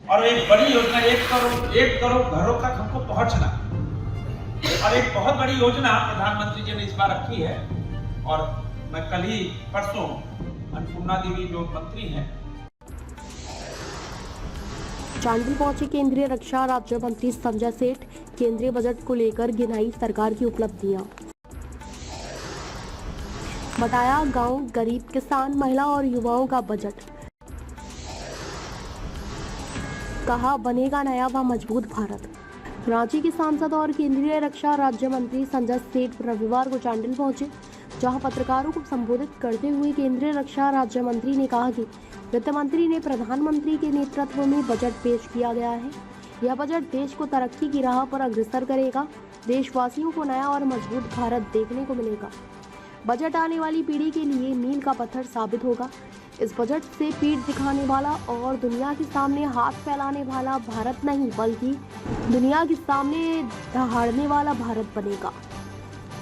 और एक बड़ी योजना 1 करोड़ घरों तक हमको पहुंचना, और एक बहुत बड़ी योजना प्रधानमंत्री जी ने इस बार रखी है। और मैं कल ही परसों अन्नपूर्णा देवी जो मंत्री हैं, चांडिल पहुंचे केंद्रीय रक्षा राज्य मंत्री संजय सेठ। केंद्रीय बजट को लेकर गिनाई सरकार की उपलब्धियां, बताया गांव, गरीब, किसान, महिला और युवाओं का बजट। कहा बनेगा नया व मजबूत भारत। रांची के सांसद और केंद्रीय रक्षा राज्य मंत्री संजय सेठ रविवार को चांडिल पहुंचे, जहां पत्रकारों को संबोधित करते हुए केंद्रीय रक्षा राज्य मंत्री ने कहा कि वित्त मंत्री ने प्रधानमंत्री के नेतृत्व में बजट पेश किया गया है। यह बजट देश को तरक्की की राह पर अग्रसर करेगा। देशवासियों को नया और मजबूत भारत देखने को मिलेगा। बजट आने वाली पीढ़ी के लिए मील का पत्थर साबित होगा। इस बजट से पीठ दिखाने वाला और दुनिया के सामने हाथ फैलाने वाला भारत नहीं, बल्कि दुनिया के सामने दहाड़ने वाला भारत बनेगा।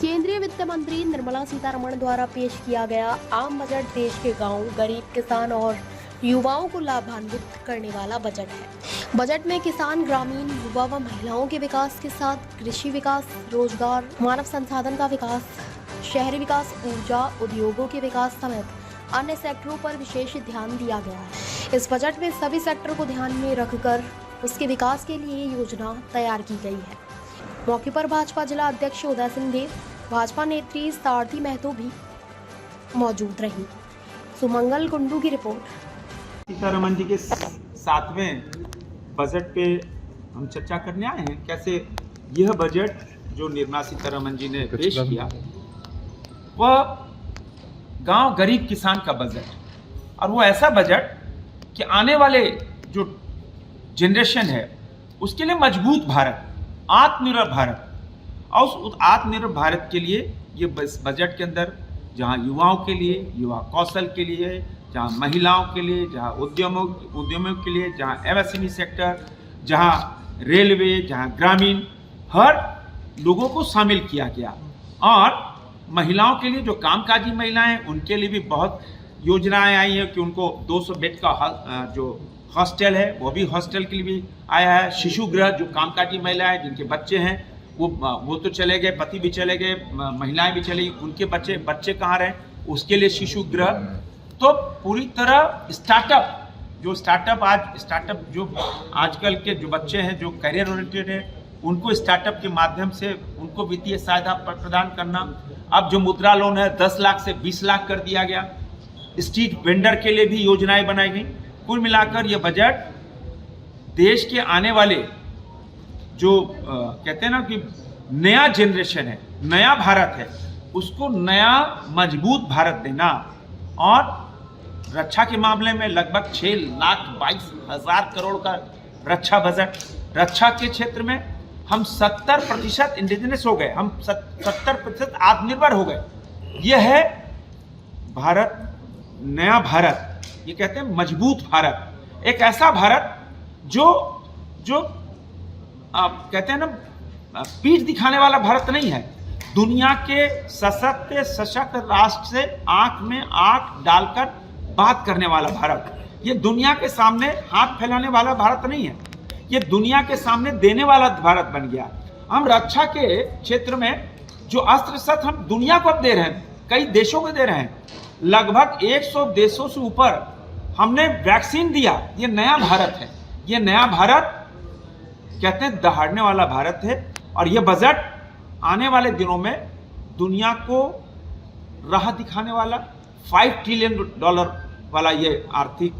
केंद्रीय वित्त मंत्री निर्मला सीतारमण द्वारा पेश किया गया आम बजट देश के गांव, गरीब, किसान और युवाओं को लाभान्वित करने वाला बजट है। बजट में किसान, ग्रामीण, युवा व महिलाओं के विकास के साथ कृषि विकास, रोजगार, मानव संसाधन का विकास, शहरी विकास, ऊर्जा, उद्योगों के विकास समेत अन्य सेक्टरों पर विशेष ध्यान दिया गया है। इस बजट में सभी सेक्टर को ध्यान में रखकर उसके विकास के लिए योजना तैयार की गई है। मौके पर भाजपा जिला अध्यक्ष उदय सिंह देव, भाजपा नेत्री सारथी महतो भी मौजूद रही। सुमंगल कुंडू की रिपोर्ट। सीतारमण जी के 7वें बजट पे हम चर्चा करने आए हैं। कैसे यह बजट जो निर्मला सीतारमण जी ने पेश किया, वह गांव, गरीब, किसान का बजट, और वो ऐसा बजट कि आने वाले जो जनरेशन है उसके लिए मजबूत भारत, आत्मनिर्भर भारत, और उस आत्मनिर्भर भारत के लिए ये बजट के अंदर जहां युवाओं के लिए, युवा कौशल के लिए, जहां महिलाओं के लिए, जहां उद्यमों के लिए, जहां एमएसएमई सेक्टर, जहां रेलवे, जहां ग्रामीण, हर लोगों को शामिल किया गया। और महिलाओं के लिए जो कामकाजी महिलाएं, उनके लिए भी बहुत योजनाएं आई हैं कि उनको 200 बेड का जो हॉस्टल है वो भी हॉस्टल के लिए भी आया है। शिशु गृह, जो कामकाजी महिलाएं जिनके बच्चे हैं वो तो चले गए, पति भी चले गए, महिलाएं भी चली, उनके बच्चे कहाँ रहे, उसके लिए शिशु गृह। तो पूरी तरह स्टार्टअप जो आजकल के जो बच्चे हैं जो करियर ओरिएंटेड है, उनको स्टार्टअप के माध्यम से उनको वित्तीय सहायता प्रदान करना। अब जो मुद्रा लोन है 10 लाख से 20 लाख कर दिया गया। स्ट्रीट वेंडर के लिए भी योजनाएं बनाई गई। कुल मिलाकर यह बजट देश के आने वाले जो कहते हैं ना कि नया जनरेशन है, नया भारत है, उसको नया मजबूत भारत देना। और रक्षा के मामले में लगभग 6,22,000 करोड़ का रक्षा बजट। रक्षा के क्षेत्र में हम 70% इंडिजिनस हो गए, हम 70% आत्मनिर्भर हो गए। यह है भारत, नया भारत, ये कहते हैं मजबूत भारत। एक ऐसा भारत जो कहते हैं ना पीठ दिखाने वाला भारत नहीं है। दुनिया के सशक्त राष्ट्र से आंख में आंख डालकर बात करने वाला भारत। ये दुनिया के सामने हाथ फैलाने वाला भारत नहीं है, ये दुनिया के सामने देने वाला भारत बन गया। हम रक्षा के क्षेत्र में जो अस्त्र शस्त्र हम दुनिया को अब दे रहे हैं, कई देशों को दे रहे हैं, लगभग 100 देशों से ऊपर हमने वैक्सीन दिया। ये नया भारत है, ये नया भारत कहते हैं दहाड़ने वाला भारत है। और ये बजट आने वाले दिनों में दुनिया को राह दिखाने वाला, $5 ट्रिलियन वाला ये आर्थिक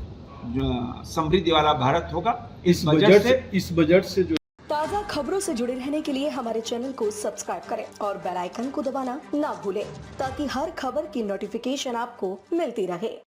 समृद्धि वाला भारत होगा। इस बजट से जो ताज़ा खबरों से जुड़े रहने के लिए हमारे चैनल को सब्सक्राइब करें और बेल आइकन को दबाना ना भूलें, ताकि हर खबर की नोटिफिकेशन आपको मिलती रहे।